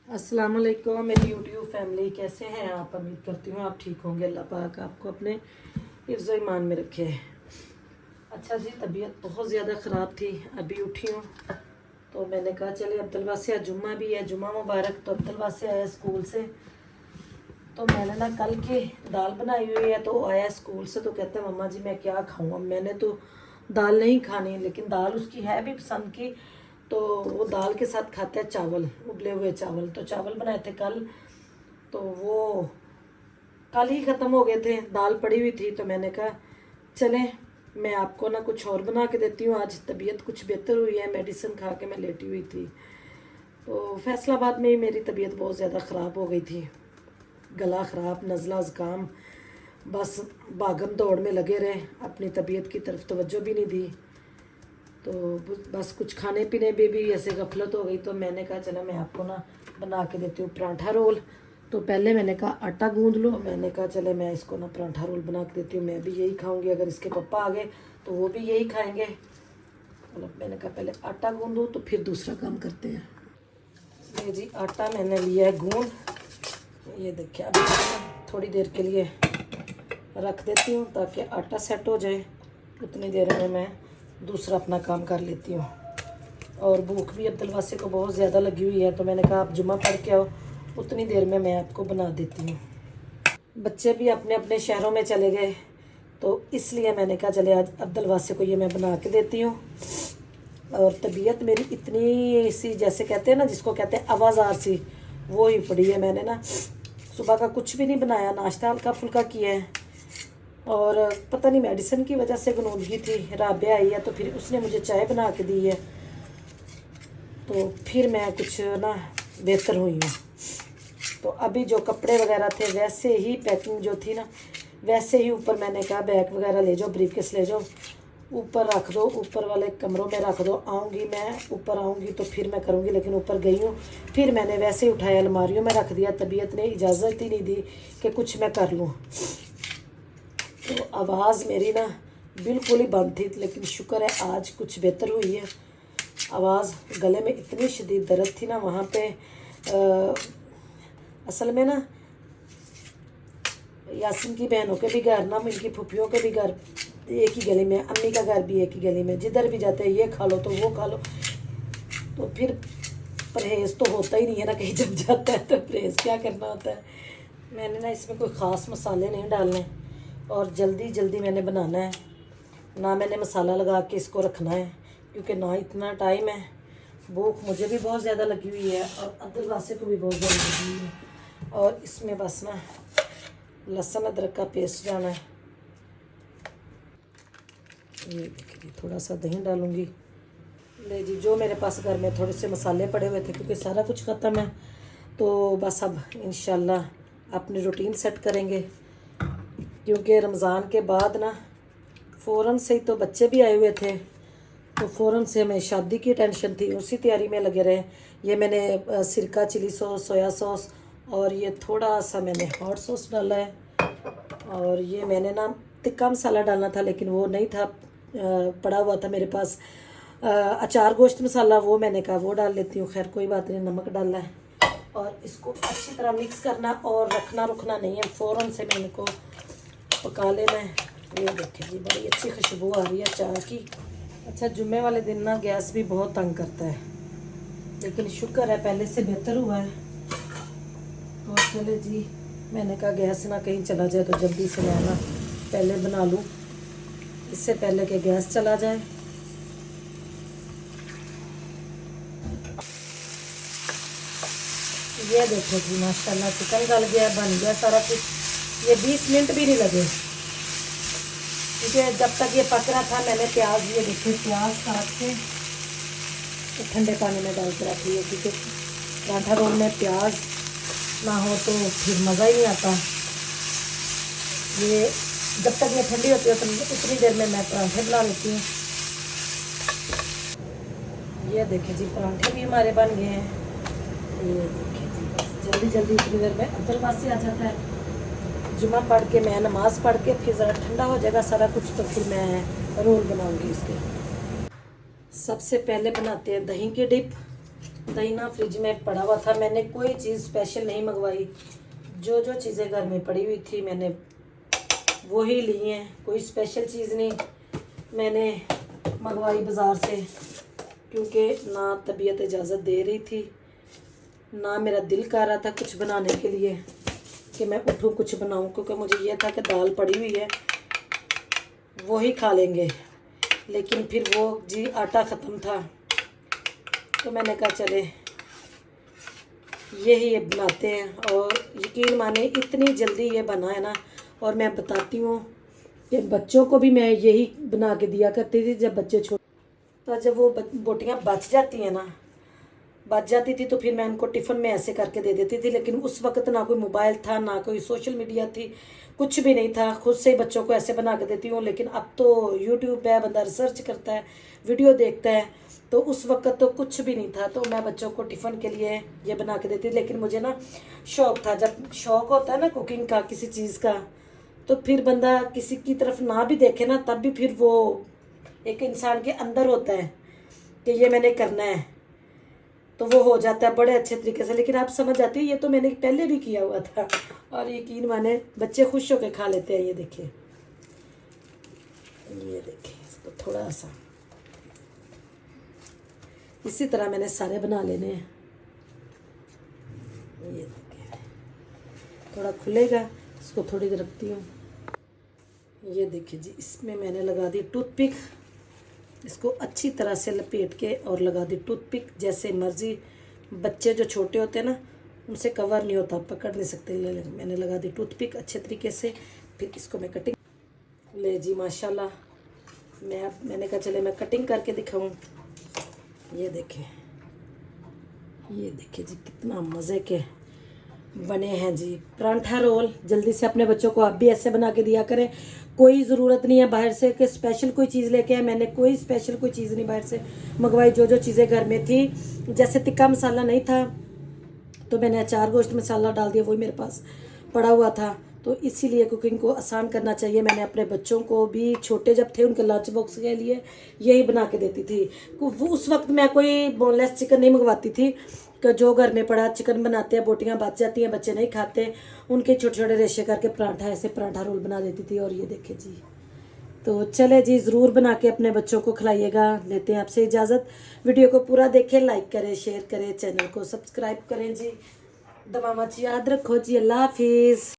अस्सलाम वालेकुम मेरी यूट्यूब फैमिली, कैसे हैं आप? उम्मीद करती हूँ आप ठीक होंगे। अल्लाह पाक आपको अपने हिफ्ज़ ईमान में रखे। अच्छा जी, तबीयत बहुत ज़्यादा ख़राब थी, अभी उठी हूँ तो मैंने कहा चले अब्दुल वासी, आज जुम्मा भी है, जुम्मा मुबारक। तो अब्दुल वासी आया स्कूल से, तो मैंने ना कल की दाल बनाई हुई है, तो आया स्कूल से तो कहते हैं मम्मा जी मैं क्या खाऊँ। मैंने तो दाल नहीं खानी, लेकिन दाल उसकी है भी पसंद की, तो वो दाल के साथ खाता है चावल, उबले हुए चावल। तो चावल बनाए थे कल, तो वो कल ही ख़त्म हो गए थे, दाल पड़ी हुई थी। तो मैंने कहा चलें मैं आपको ना कुछ और बना के देती हूँ। आज तबीयत कुछ बेहतर हुई है, मेडिसिन खा के मैं लेटी हुई थी। तो फैसलाबाद में ही मेरी तबीयत बहुत ज़्यादा ख़राब हो गई थी, गला ख़राब, नज़ला ज़ुकाम, बस भागम दौड़ में लगे रहे, अपनी तबीयत की तरफ तवज्जो भी नहीं दी। तो बस कुछ खाने पीने में भी ऐसे गफलत हो गई। तो मैंने कहा चला मैं आपको ना बना के देती हूँ पराठा रोल। तो पहले मैंने कहा आटा गूंद लो, मैंने कहा चले मैं इसको ना पराठा रोल बना के देती हूँ, मैं भी यही खाऊंगी, अगर इसके पापा आ गए तो वो भी यही खाएंगे। मतलब मैंने कहा पहले आटा गूंदूँ तो फिर दूसरा काम करते हैं। ये जी आटा मैंने लिया है गूंद, ये देखिए अभी थोड़ी देर के लिए रख देती हूँ ताकि आटा सेट हो जाए। उतनी देर में मैं दूसरा अपना काम कर लेती हूँ। और भूख भी अब्दुल वासी को बहुत ज़्यादा लगी हुई है, तो मैंने कहा आप जुम्मा पढ़ के आओ, उतनी देर में मैं आपको बना देती हूँ। बच्चे भी अपने अपने शहरों में चले गए, तो इसलिए मैंने कहा चले आज अब्दुल वासी को ये मैं बना के देती हूँ। और तबीयत मेरी इतनी सी, जैसे कहते हैं ना, जिसको कहते हैं आवाज़ार सी, वो ही पड़ी है। मैंने ना सुबह का कुछ भी नहीं बनाया, नाश्ता हल्का फुल्का किया है, और पता नहीं मेडिसिन की वजह से गनूदगी थी। राबिया आई है तो फिर उसने मुझे चाय बना के दी है, तो फिर मैं कुछ ना बेहतर हुई हूँ। तो अभी जो कपड़े वगैरह थे वैसे ही पैकिंग जो थी ना वैसे ही ऊपर मैंने कहा बैग वगैरह ले जाओ, ब्रीफकेस ले जाओ, ऊपर रख दो, ऊपर वाले कमरों में रख दो। आऊँगी मैं ऊपर, आऊँगी तो फिर मैं करूँगी, लेकिन ऊपर गई हूँ फिर मैंने वैसे ही उठाया अलमारियों में रख दिया। तबीयत ने इजाज़त ही नहीं दी कि कुछ मैं कर लूँ। तो आवाज़ मेरी ना बिल्कुल ही बंद थी, लेकिन शुक्र है आज कुछ बेहतर हुई है। आवाज़, गले में इतनी शदीद दर्द थी ना वहाँ पे। असल में ना यासिन की बहनों के भी घर, ना इनकी फुफियों के भी घर एक ही गली में, अम्मी का घर भी एक ही गली में। जिधर भी जाते हैं ये खा लो तो वो खा लो, तो फिर परहेज़ तो होता ही नहीं है ना, कहीं जब जाता है तो परहेज़ क्या करना होता है। मैंने ना इसमें कोई ख़ास मसाले नहीं डालने, और जल्दी जल्दी मैंने बनाना है, ना मैंने मसाला लगा के इसको रखना है, क्योंकि ना इतना टाइम है। भूख मुझे भी बहुत ज़्यादा लगी हुई है और अब्दुल वासी को भी बहुत ज़्यादा लगी हुई है। और इसमें बस ना लहसुन अदरक का पेस्ट डालना है। ये देखिए थोड़ा सा दही डालूँगी। ले जी, जो मेरे पास घर में थोड़े से मसाले पड़े हुए थे, क्योंकि सारा कुछ ख़त्म है, तो बस अब इंशाल्लाह अपनी रूटीन सेट करेंगे। क्योंकि रमज़ान के बाद ना फ़ौरन से ही तो बच्चे भी आए हुए थे, तो फ़ौरन से हमें शादी की टेंशन थी, उसी तैयारी में लगे रहे। ये मैंने सिरका, चिली सॉस, सोया सॉस, और ये थोड़ा सा मैंने हॉट सॉस डाला है, और ये मैंने ना तिक्का मसाला डालना था लेकिन वो नहीं था, पड़ा हुआ था मेरे पास अचार गोश्त मसाला, वो मैंने कहा वो डाल लेती हूँ। खैर कोई बात नहीं, नमक डालना है और इसको अच्छी तरह मिक्स करना, और रखना रुकना नहीं है, फ़ौरन से मैंने को पका लेना है। ये देखिए जी बड़ी अच्छी खुशबू आ रही है चाय की। अच्छा, जुम्मे वाले दिन ना गैस भी बहुत तंग करता है, लेकिन शुक्र है पहले से बेहतर हुआ है। तो चले जी, मैंने कहा गैस ना कहीं चला जाए तो जल्दी से मैं ना पहले बना लूँ, इससे पहले कि गैस चला जाए। ये देखो जी माशाल्लाह चिकन गल गया, बन गया सारा कुछ। ये 20 मिनट भी नहीं लगे, क्योंकि जब तक ये पक रहा था मैंने प्याज, ये देखिए प्याज काट के तो ठंडे पानी में डाल के रख लिया, क्योंकि पराठा रोल में प्याज ना हो तो फिर मज़ा ही नहीं आता। ये जब तक ये ठंडी होती है तो उतनी देर में मैं पराठे बना लेती हूँ। ये देखिए जी पराठे भी हमारे बन गए हैं। ये देखिए जी बस जल्दी जल्दी उतनी देर में अब्दुल वासी आ जाता है, जुमा पढ़ के, मैं नमाज़ पढ़ के, फिर ज़रा ठंडा हो जाएगा सारा कुछ, तो फिर मैं रोल बनाऊंगी इसके। सबसे पहले बनाते हैं दही की डिप। दही ना फ्रिज में पड़ा हुआ था, मैंने कोई चीज़ स्पेशल नहीं मंगवाई। जो जो चीज़ें घर में पड़ी हुई थी मैंने वो ही ली हैं, कोई स्पेशल चीज़ नहीं मैंने मंगवाई बाज़ार से, क्योंकि ना तबीयत इजाज़त दे रही थी, ना मेरा दिल कर रहा था कुछ बनाने के लिए कि मैं उठूँ कुछ बनाऊँ, क्योंकि मुझे ये था कि दाल पड़ी हुई है वो ही खा लेंगे। लेकिन फिर वो जी आटा ख़त्म था, तो मैंने कहा चले यही बनाते हैं। और यकीन माने इतनी जल्दी ये बना है ना, और मैं बताती हूँ कि बच्चों को भी मैं यही बना के दिया करती थी जब बच्चे छोटे। तो जब वो बोटियाँ बच जाती हैं ना, बच जाती थी, तो फिर मैं उनको टिफ़िन में ऐसे करके दे देती थी। लेकिन उस वक्त ना कोई मोबाइल था, ना कोई सोशल मीडिया थी, कुछ भी नहीं था, खुद से ही बच्चों को ऐसे बना के देती हूँ। लेकिन अब तो यूट्यूब पे बंदा रिसर्च करता है, वीडियो देखता है, तो उस वक्त तो कुछ भी नहीं था, तो मैं बच्चों को टिफ़िन के लिए ये बना के देती। लेकिन मुझे ना शौक़ था, जब शौक़ होता है ना कुकिंग का किसी चीज़ का, तो फिर बंदा किसी की तरफ ना भी देखे ना, तब भी फिर वो एक इंसान के अंदर होता है कि ये मैंने करना है, तो वो हो जाता है बड़े अच्छे तरीके से। लेकिन आप समझ जाती है ये तो मैंने पहले भी किया हुआ था, और यकीन माने बच्चे खुश होकर खा लेते हैं। ये देखिए, ये देखिए, इसको थोड़ा सा इसी तरह मैंने सारे बना लेने हैं। ये देखिए, थोड़ा खुलेगा, इसको थोड़ी देर रखती हूँ। ये देखिए जी, इसमें मैंने लगा दी टूथपिक, इसको अच्छी तरह से लपेट के और लगा दी टूथपिक। जैसे मर्जी, बच्चे जो छोटे होते हैं ना उनसे कवर नहीं होता, पकड़ नहीं सकते। मैंने लगा दी टूथपिक अच्छे तरीके से। फिर इसको मैं कटिंग ले जी, माशाल्लाह। मैंने कहा चले मैं कटिंग करके दिखाऊं। ये देखें, ये देखिए जी, कितना मज़े के बने हैं जी परांठा रोल। जल्दी से अपने बच्चों को आप भी ऐसे बना के दिया करें। कोई ज़रूरत नहीं है बाहर से कि स्पेशल कोई चीज़ लेके आए। मैंने कोई स्पेशल कोई चीज़ नहीं बाहर से मंगवाई, जो जो चीज़ें घर में थी। जैसे टिक्का मसाला नहीं था तो मैंने अचार गोश्त मसाला डाल दिया, वही मेरे पास पड़ा हुआ था। तो इसीलिए कुकिंग को आसान करना चाहिए। मैंने अपने बच्चों को भी छोटे जब थे उनके लंच बॉक्स के लिए यही बना के देती थी। वो उस वक्त मैं कोई बोनलेस चिकन नहीं मंगवाती थी, कि जो घर में पड़ा चिकन बनाते हैं, बोटियां बच जाती हैं, बच्चे नहीं खाते, उनके छोटे छोटे रेशे करके पराठा ऐसे पराठा रोल बना देती थी। और ये देखिए जी, तो चले जी, ज़रूर बना के अपने बच्चों को खिलाइएगा। लेते हैं आपसे इजाज़त। वीडियो को पूरा देखें, लाइक करें, शेयर करें, चैनल को सब्सक्राइब करें जी। दवा मच याद रखो जी। अल्लाह हाफिज़।